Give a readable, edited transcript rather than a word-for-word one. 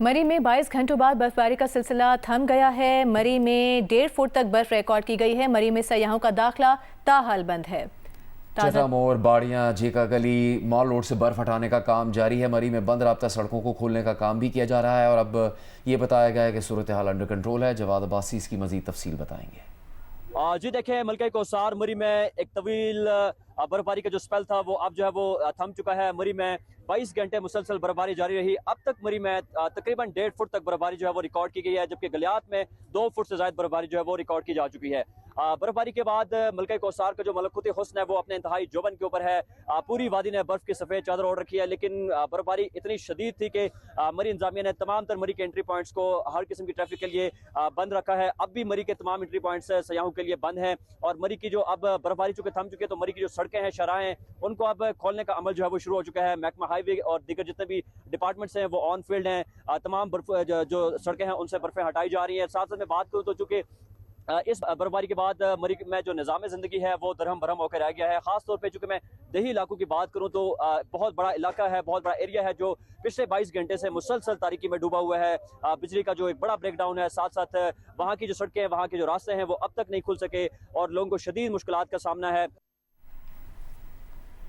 मरी में 22 घंटों बाद बर्फबारी का सिलसिला थम गया है। मरी में 1.5 फुट तक बर्फ रिकॉर्ड की गई है। मरी में सयाहों का दाखिला ताहाल बंद है। चटामोर, बाड़ियां, जेका गली, मॉल रोड से बर्फ हटाने का काम जारी है। मरी में बंद राब्ता सड़कों को खोलने का काम भी किया जा रहा है और अब ये बताया गया है कि सूरत हाल अंडर कंट्रोल है। जवाद अब्बासी इसकी मजीद तफसील बताएंगे। जी देखें, मलका कोसार मरी में एक तवील बर्फबारी का जो स्पेल था वो अब जो है वो थम चुका है। मरी में 22 घंटे मुसलसल बर्फबारी जारी रही। अब तक मरी में तकरीबन 1.5 फुट तक बर्फबारी जो है वो रिकॉर्ड की गई है, जबकि गलियात में 2 फुट से ज़्यादा बर्फबारी जो है वो रिकॉर्ड की जा चुकी है। बर्फबारी के बाद मलका कोसार का जो मलकुती हुस्न है वो अपने इंतहाई जोबन के ऊपर है। पूरी वादी ने बर्फ की सफ़ेद चादर ओढ़ रखी है, लेकिन बर्फबारी इतनी शदीद थी कि मरी इंतजामिया ने तमाम तर मरी के एंट्री पॉइंट्स को हर किस्म की ट्रैफिक के लिए बंद रखा है। अब भी मरी के तमाम एंट्री पॉइंट्स सयाहों के लिए बंद हैं और मरी की जो अब बर्फबारी चुके थम चुके तो मरी की जो सड़कें हैं, शराहें, उनको अब खोलने का अमल जो है वो शुरू हो चुका है। महकमा हाईवे और दीगर जितने भी डिपार्टमेंट्स हैं वो ऑन फील्ड हैं। तमाम बर्फ जो सड़कें हैं उनसे बर्फें हटाई जा रही हैं। साथ साथ में बात करूँ तो चूँकि इस बर्फबारी के बाद मरी में जो निज़ाम ज़िंदगी है वो दरहम भरम होकर रह गया है। ख़ास तौर पे चूँकि मैं दही इलाकों की बात करूँ तो बहुत बड़ा इलाका है, बहुत बड़ा एरिया है जो पिछले 22 घंटे से मुसलसल तारीकी में डूबा हुआ है। बिजली का जो एक बड़ा ब्रेकडाउन है, साथ साथ वहाँ की जो सड़कें हैं, वहाँ के जो रास्ते हैं वो अब तक नहीं खुल सके और लोगों को शदीद मुश्किलात का सामना है।